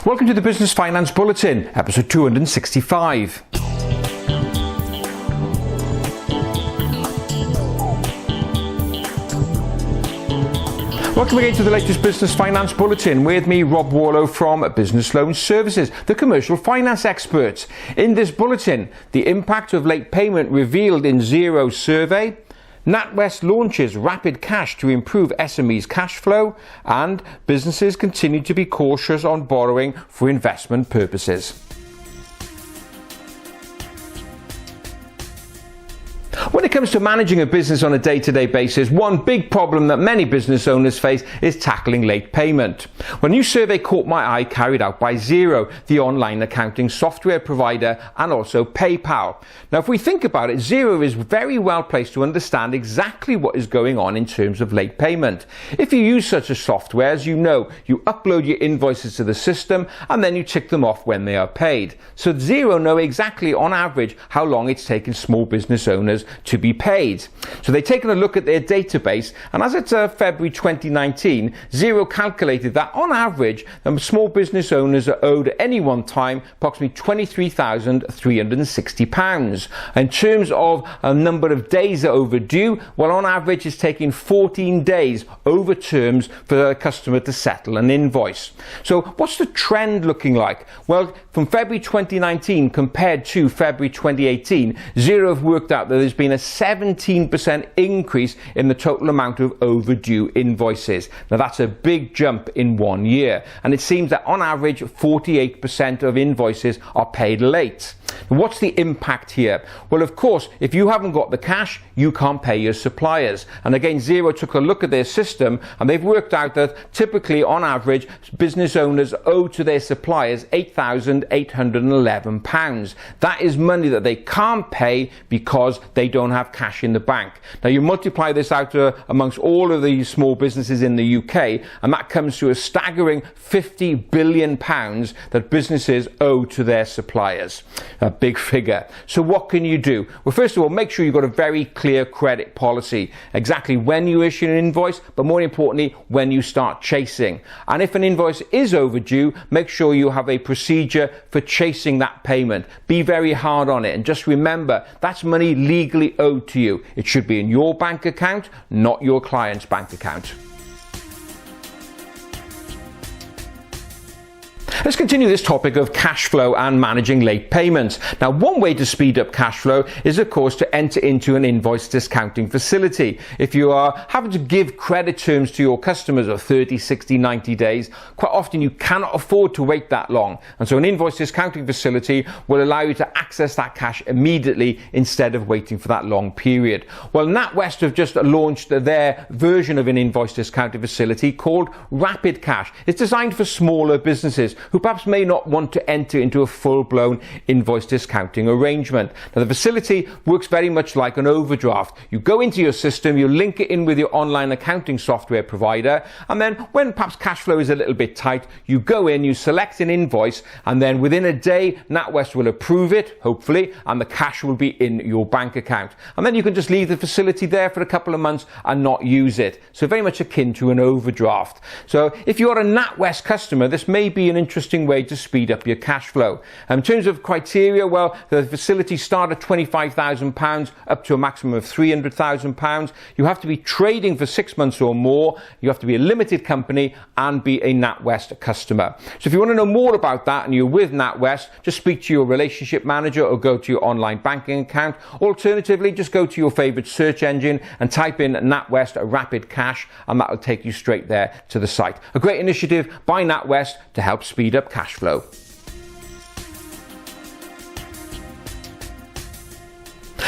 Welcome to the Business Finance Bulletin, episode 265. Welcome again to the latest Business Finance Bulletin. With me, Rob Warlow from Business Loan Services, the commercial finance experts. In this bulletin, the impact of late payment revealed in Xero's survey, NatWest launches rapid cash to improve SMEs' cash flow, and businesses continue to be cautious on borrowing for investment purposes. When it comes to managing a business on a day-to-day basis, one big problem that many business owners face is tackling late payment. Well, a new survey caught my eye carried out by Xero, the online accounting software provider, and also PayPal. Now, if we think about it, Xero is very well placed to understand exactly what is going on in terms of late payment. If you use such a software, as you know, you upload your invoices to the system and then you tick them off when they are paid. So Xero know exactly on average how long it's taken small business owners to be paid. So they've taken a look at their database, and as it's February 2019, Xero calculated that on average, small business owners are owed at any one time approximately £23,360. In terms of a number of days that are overdue, well, on average, it's taking 14 days over terms for a customer to settle an invoice. So what's the trend looking like? Well, from February 2019 compared to February 2018, Xero have worked out that there's been a 17% increase in the total amount of overdue invoices. Now that's a big jump in 1 year, and it seems that on average 48% of invoices are paid late. What's the impact here? Well, of course, if you haven't got the cash, you can't pay your suppliers. And again, Xero took a look at their system and they've worked out that typically on average, business owners owe to their suppliers £8,811. That is money that they can't pay because they don't have cash in the bank. Now you multiply this out amongst all of the small businesses in the UK, and that comes to a staggering £50 billion that businesses owe to their suppliers. A big figure. So what can you do? Well, first of all, make sure you've got a very clear credit policy. Exactly when you issue an invoice, but more importantly, when you start chasing. And if an invoice is overdue, make sure you have a procedure for chasing that payment. Be very hard on it. And just remember, that's money legally owed to you. It should be in your bank account, not your client's bank account. Let's continue this topic of cash flow and managing late payments. Now, one way to speed up cash flow is, of course, to enter into an invoice discounting facility. If you are having to give credit terms to your customers of 30, 60, 90 days, quite often you cannot afford to wait that long. And so an invoice discounting facility will allow you to access that cash immediately instead of waiting for that long period. Well, NatWest have just launched their version of an invoice discounting facility called Rapid Cash. It's designed for smaller businesses who perhaps may not want to enter into a full-blown invoice discounting arrangement. Now, the facility works very much like an overdraft. You go into your system, you link it in with your online accounting software provider, and then when perhaps cash flow is a little bit tight, you go in, you select an invoice, and then within a day, NatWest will approve it, hopefully, and the cash will be in your bank account. And then you can just leave the facility there for a couple of months and not use it. So very much akin to an overdraft. So if you're a NatWest customer, this may be an interesting way to speed up your cash flow. In terms of criteria, well, the facilities start at £25,000 up to a maximum of £300,000. You have to be trading for 6 months or more. You have to be a limited company and be a NatWest customer. So if you want to know more about that and you're with NatWest, just speak to your relationship manager or go to your online banking account. Alternatively, just go to your favorite search engine and type in NatWest Rapid Cash, and that will take you straight there to the site. A great initiative by NatWest to help speed up cash flow.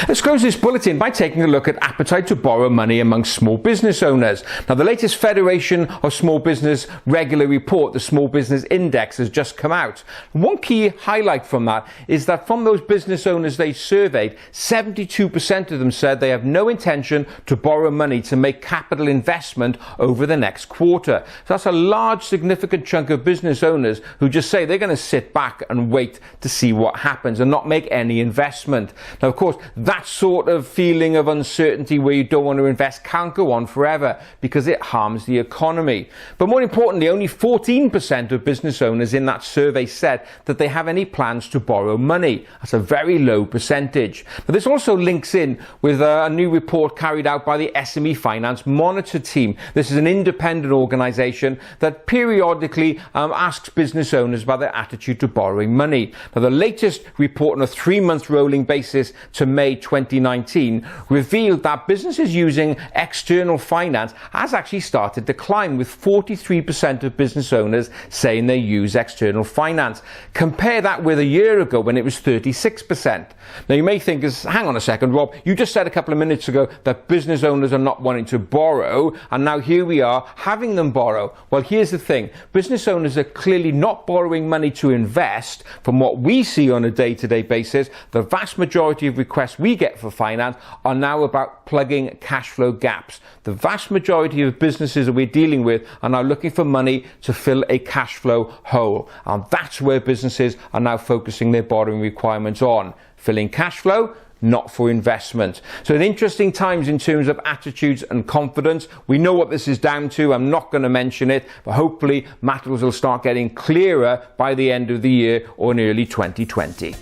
Let's close this bulletin by taking a look at appetite to borrow money amongst small business owners. Now, the latest Federation of Small Business regular report, the Small Business Index, has just come out. One key highlight from that is that from those business owners they surveyed, 72% of them said they have no intention to borrow money to make capital investment over the next quarter. So that's a large, significant chunk of business owners who just say they're going to sit back and wait to see what happens and not make any investment. Now, of course, that's that sort of feeling of uncertainty where you don't want to invest can't go on forever because it harms the economy. But more importantly, only 14% of business owners in that survey said that they have any plans to borrow money. That's a very low percentage. But this also links in with a new report carried out by the SME Finance Monitor team. This is an independent organisation that periodically asks business owners about their attitude to borrowing money. Now, the latest report on a 3-month rolling basis to May 2019 revealed that businesses using external finance has actually started to climb, with 43% of business owners saying they use external finance. Compare that with a year ago when it was 36%. Now, you may think, hang on a second, Rob, you just said a couple of minutes ago that business owners are not wanting to borrow, and now here we are having them borrow. Well, here's the thing. Business owners are clearly not borrowing money to invest. From what we see on a day-to-day basis, the vast majority of requests we get for finance are now about plugging cash flow gaps. The vast majority of businesses that we're dealing with are now looking for money to fill a cash flow hole. And that's where businesses are now focusing their borrowing requirements on. Filling cash flow, not for investment. So in interesting times in terms of attitudes and confidence. We know what this is down to. I'm not going to mention it, but hopefully matters will start getting clearer by the end of the year or in early 2020.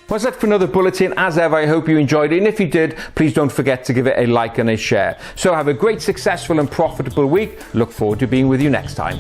Well, that's it for another bulletin. As ever, I hope you enjoyed it, and if you did, please don't forget to give it a like and a share. So have a great, successful and profitable week. Look forward to being with you next time.